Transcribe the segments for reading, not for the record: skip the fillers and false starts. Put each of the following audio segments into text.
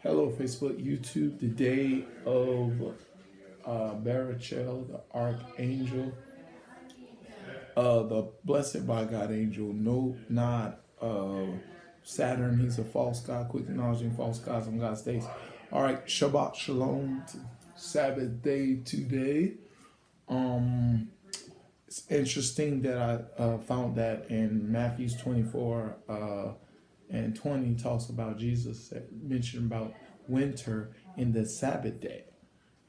Hello, Facebook, YouTube. The day of Barachel, the archangel, the blessed by God angel. No, not Saturn. He's a false god. Quick acknowledging false gods on God's days. All right, Shabbat Shalom. Sabbath day today. It's interesting that I found that in Matthew's 24 and 20 talks about Jesus mentioned about winter in the Sabbath day.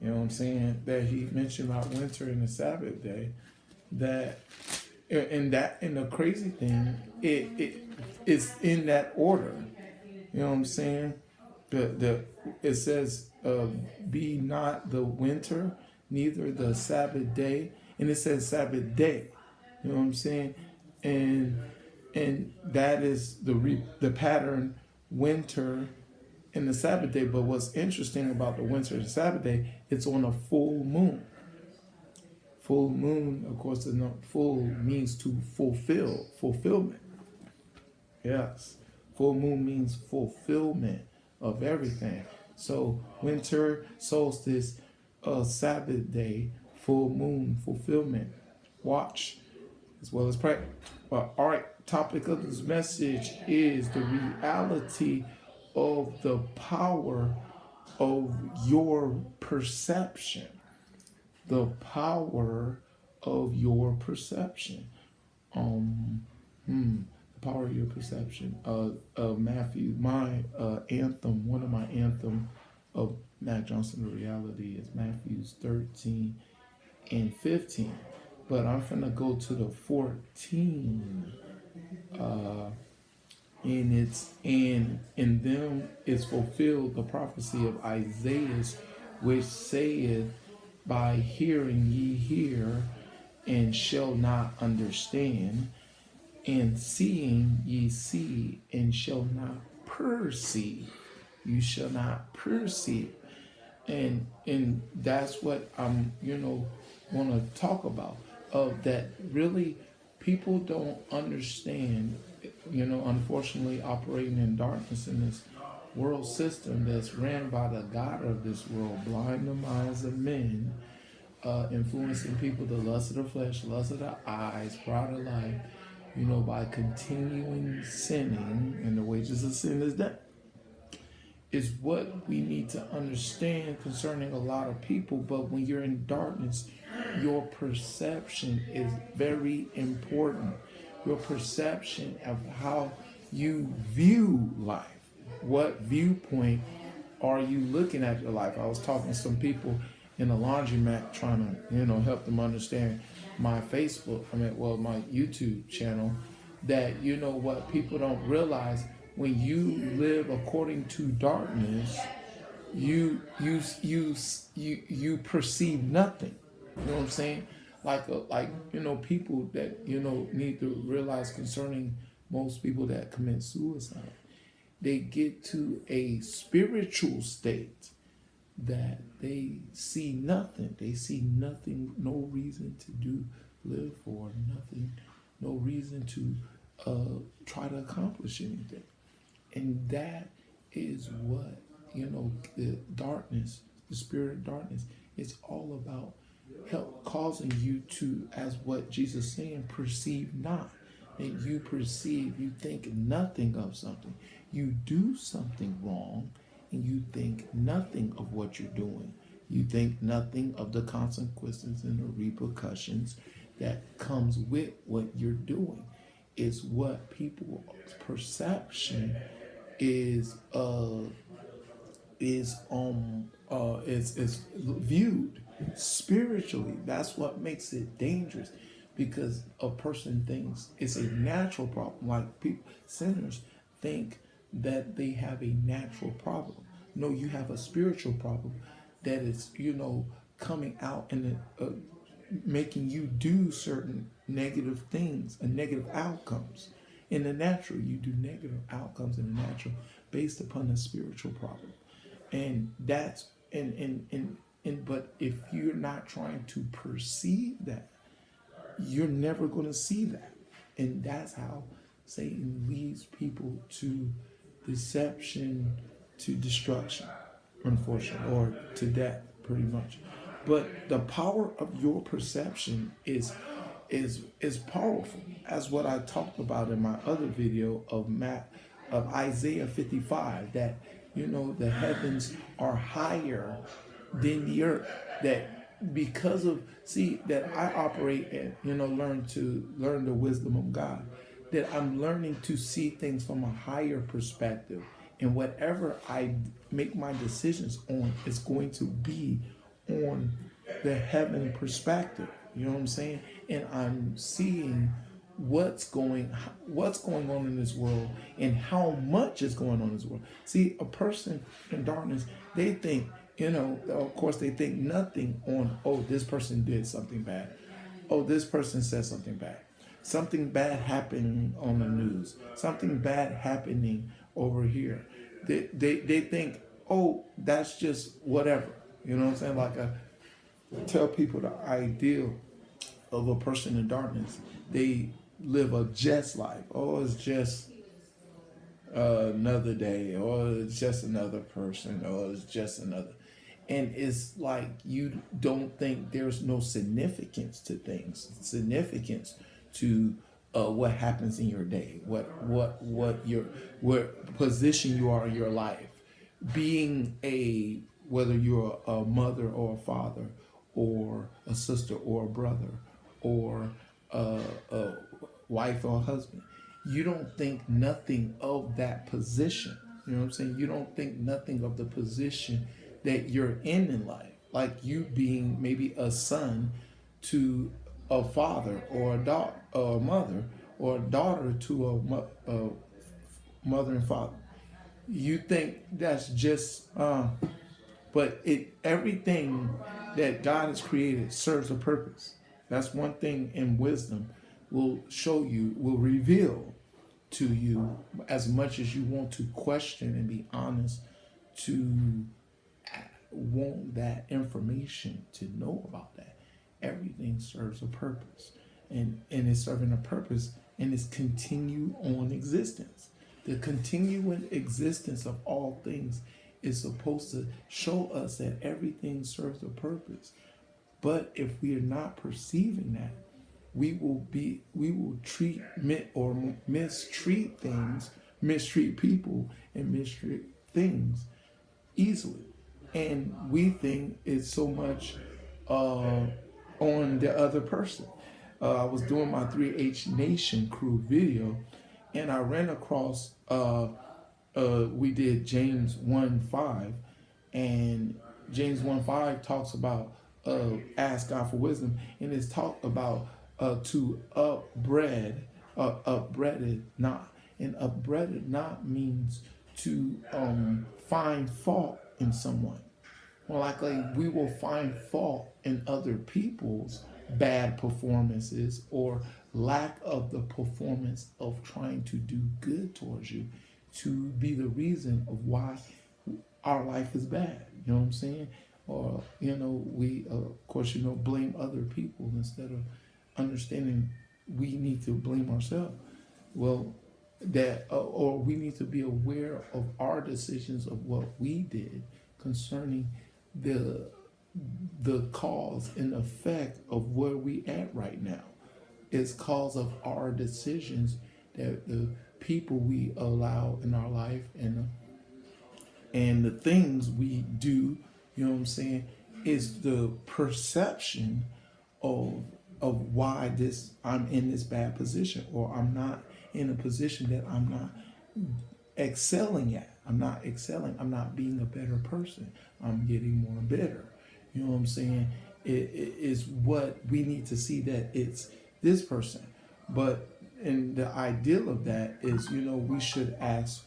You know what I'm saying? That he mentioned about winter in the Sabbath day. That and the crazy thing, it's in that order. You know what I'm saying? It says, "Be not the winter, neither the Sabbath day," and it says Sabbath day. You know what I'm saying? And that is the pattern, winter and the Sabbath day. But what's interesting about the winter and Sabbath day, it's on a full moon. Full moon, of course, the full means to fulfillment. Yes, full moon means fulfillment of everything. So winter solstice, Sabbath day, full moon, fulfillment. Watch as well as pray. All right, topic of this message is the reality of the power of your perception. The power of your perception. The power of your perception. Matthew, my anthem, one of my anthem of Mac Johnson, the reality is Matthews 13 and 15. But I'm finna go to the 14. And it's in them is fulfilled the prophecy of Isaiah, which saith, "By hearing ye hear, and shall not understand, and seeing ye see, and shall not perceive." You shall not perceive. And that's what I'm want to talk about. That really people don't understand. Unfortunately, operating in darkness in this world system that's ran by the God of this world, blind the minds of men, influencing people, the lust of the flesh, lust of the eyes, pride of life, by continuing sinning, and the wages of sin is death, is what we need to understand concerning a lot of people. But when you're in darkness, your perception is very important. Your perception of how you view life. What viewpoint are you looking at your life? I was talking to some people in a laundromat trying to, help them understand my my YouTube channel, that what people don't realize, when you live according to darkness, you perceive nothing. You know what I'm saying? People that need to realize concerning most people that commit suicide, they get to a spiritual state that they see nothing. They see nothing, no reason to live for nothing, no reason to try to accomplish anything. And that is what, the darkness, the spirit of darkness, is all about. Help causing you to, as what Jesus is saying, perceive not. And you perceive, you think nothing of something. You do something wrong, and you think nothing of what you're doing. You think nothing of the consequences and the repercussions that comes with what you're doing. Is what people's perception is viewed spiritually. That's what makes it dangerous, because a person thinks it's a natural problem. Like people, sinners, think that they have a natural problem. No, you have a spiritual problem that is coming out and making you do certain negative things and negative outcomes. In the natural, you do negative outcomes in the natural based upon a spiritual problem. And that's but if you're not trying to perceive that, you're never going to see that. And that's how Satan leads people to deception, to destruction, unfortunately, or to death, pretty much. But the power of your perception is powerful, as what I talked about in my other video of Isaiah 55, that the heavens are higher than the earth. That because of that I operate and learn the wisdom of God, that I'm learning to see things from a higher perspective, and whatever I make my decisions on is going to be on the heaven perspective. You know what I'm saying? And I'm seeing what's going on in this world and how much is going on in this world. See, a person in darkness, they think, of course they think nothing on, oh, this person did something bad. Oh, this person said something bad. Something bad happening on the news. Something bad happening over here. They think, oh, that's just whatever. You know what I'm saying? Like I tell people the ideal of a person in darkness. They live a just life. Oh, it's just another day, or it's just another person, or it's just another. And it's like you don't think there's no significance to things, significance to what happens in your day, what position you are in your life, being whether you're a mother or a father, or a sister or a brother, or a wife or a husband. You don't think nothing of that position. You know what I'm saying? You don't think nothing of the position that you're in life. Like you being maybe a son to a father, or a daughter, or a mother, or a daughter to a mother and father. You think that's just, but everything that God has created serves a purpose. That's one thing in wisdom will reveal to you, as much as you want to question and be honest, to want that information, to know about that. Everything serves a purpose, and it's serving a purpose, and it's continue on existence. The continuing existence of all things is supposed to show us that everything serves a purpose. But if we are not perceiving that, we will mistreat things, mistreat people, and mistreat things easily. And we think it's so much on the other person. I was doing my 3H Nation crew video, and I ran across, we did James 1:5, and James 1:5 talks about ask God for wisdom, and it's talked about to upbraided not. And upbraided not means to find fault in someone. Well, like we will find fault in other people's bad performances or lack of the performance of trying to do good towards you, to be the reason of why our life is bad. You know what I'm saying? Or, we, of course, blame other people instead of understanding we need to blame ourselves. Well, or we need to be aware of our decisions of what we did concerning the cause and effect of where we at right now. It's cause of our decisions, that the people we allow in our life, and the things we do, you know what I'm saying, is the perception of why I'm in this bad position, or I'm not in a position that I'm not excelling at. I'm not excelling. I'm not being a better person. I'm getting more bitter. You know what I'm saying? It is what we need to see, that it's this person. But and the ideal of that is, we should ask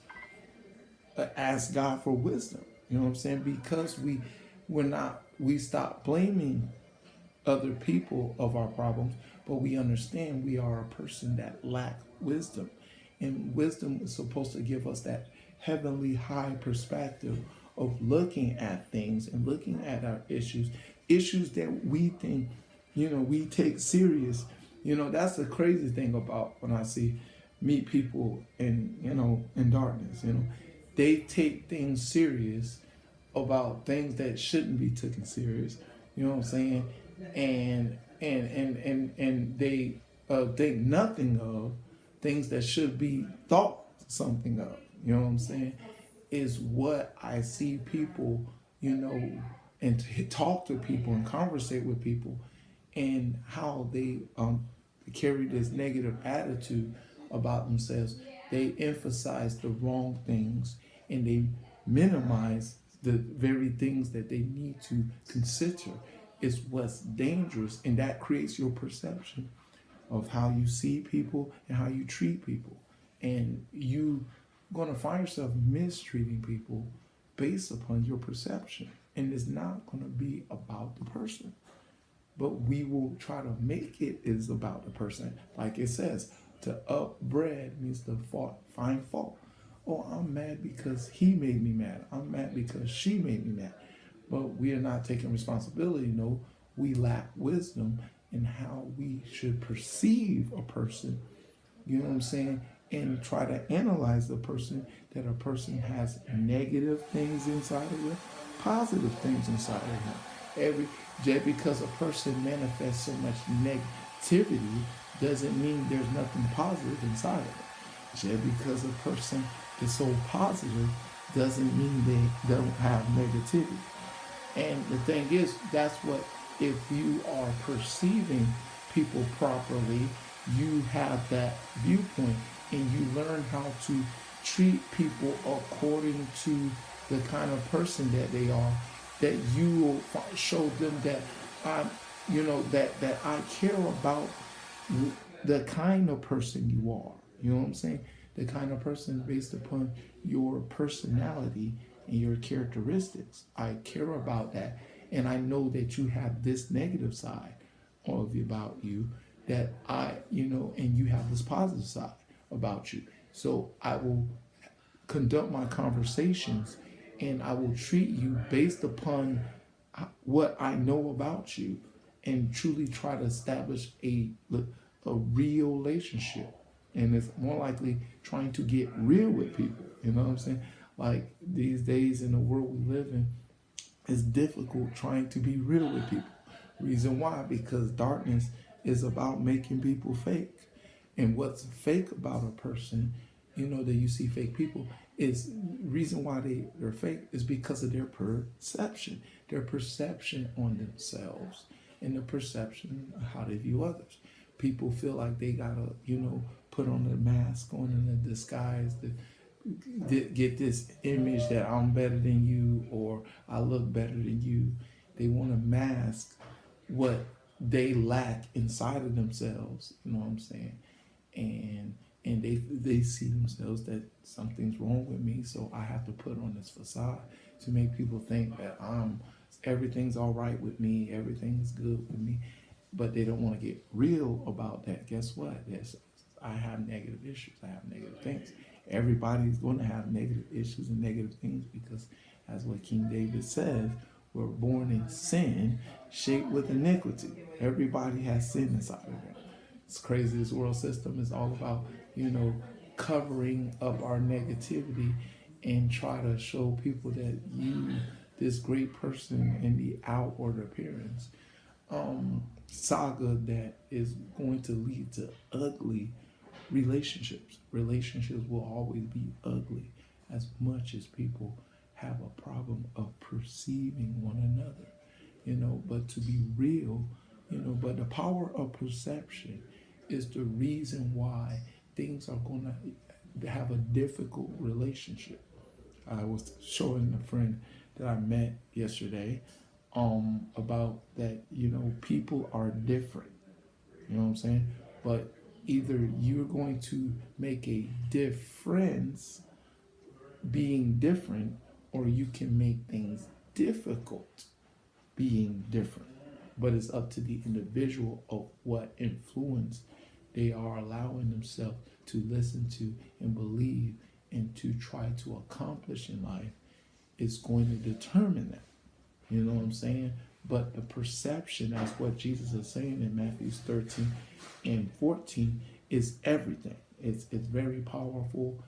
God for wisdom. You know what I'm saying? Because we stop blaming other people of our problems, but we understand we are a person that lack wisdom. And wisdom is supposed to give us that heavenly high perspective of looking at things and looking at our issues that we think, we take serious. That's the crazy thing about when I meet people in darkness. they take things serious about things that shouldn't be taken serious. You know what I'm saying? And they think nothing of things that should be thought something of. You know what I'm saying? Is what I see people, and to talk to people and conversate with people, and how they carry this negative attitude about themselves. They emphasize the wrong things, and they minimize the very things that they need to consider is what's dangerous, and that creates your perception of how you see people and how you treat people. And you going to find yourself mistreating people based upon your perception. And it's not going to be about the person. But we will try to make it is about the person. Like it says, to upbraid means to find fault. Oh, I'm mad because he made me mad. I'm mad because she made me mad. But we are not taking responsibility. No, we lack wisdom in how we should perceive a person. You know what I'm saying? And try to analyze the person, that a person has negative things inside of them, positive things inside of them. Just because a person manifests so much negativity doesn't mean there's nothing positive inside of it. Just because a person is so positive doesn't mean they don't have negativity. And the thing is, that's what, if you are perceiving people properly, you have that viewpoint, and you learn how to treat people according to the kind of person that they are, that you will show them that that I care about the kind of person you are. You know what I'm saying? The kind of person based upon your personality and your characteristics. I care about that. And I know that you have this negative side about you that and you have this positive side about you. So I will conduct my conversations, and I will treat you based upon what I know about you, and truly try to establish a real relationship. And it's more likely trying to get real with people. You know what I'm saying? Like these days in the world we live in, it's difficult trying to be real with people. Reason why? Because darkness is about making people fake. And what's fake about a person, that you see fake people, is reason why they're fake is because of their perception on themselves, and the perception of how they view others. People feel like they gotta, put on a mask, on in a disguise to get this image that I'm better than you, or I look better than you. They want to mask what they lack inside of themselves. You know what I'm saying? And they see themselves that something's wrong with me, so I have to put on this facade to make people think that everything's all right with me, everything's good with me. But they don't want to get real about that. Guess what? I have negative issues. I have negative things. Everybody's going to have negative issues and negative things, because as what King David says, we're born in sin, shaped with iniquity. Everybody has sin inside of them. It's crazy. This world system is all about, covering up our negativity and try to show people that you, this great person in the outward appearance, saga that is going to lead to ugly relationships. Relationships will always be ugly, as much as people have a problem of perceiving one another, but to be real, but the power of perception is the reason why things are going to have a difficult relationship. I was showing a friend that I met yesterday about that, people are different. You know what I'm saying? But either you're going to make a difference being different, or you can make things difficult being different. But it's up to the individual of what influence they are allowing themselves to listen to and believe and to try to accomplish in life is going to determine that. You know what I'm saying? But the perception, as what Jesus is saying in Matthew 13 and 14, is everything. It's very powerful,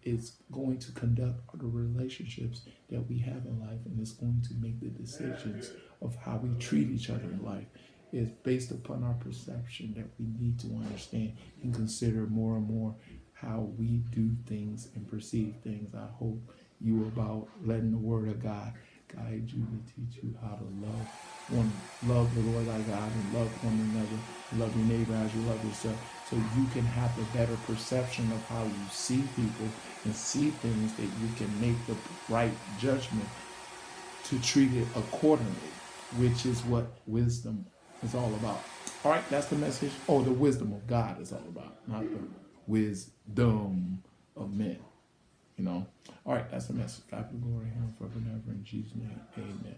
it's going to conduct the relationships that we have in life, and it's going to make the decisions of how we treat each other in life. It's based upon our perception that we need to understand and consider more and more how we do things and perceive things. I hope you are about letting the Word of God guide you to teach you how to love the Lord thy God, and love one another, love your neighbor as you love yourself, so you can have a better perception of how you see people and see things, that you can make the right judgment to treat it accordingly, which is what wisdom is all about. All right, that's the message. Oh, the wisdom of God is all about, not the wisdom of men. All right, that's the message. God be glory, him forever and ever. In Jesus' name, amen.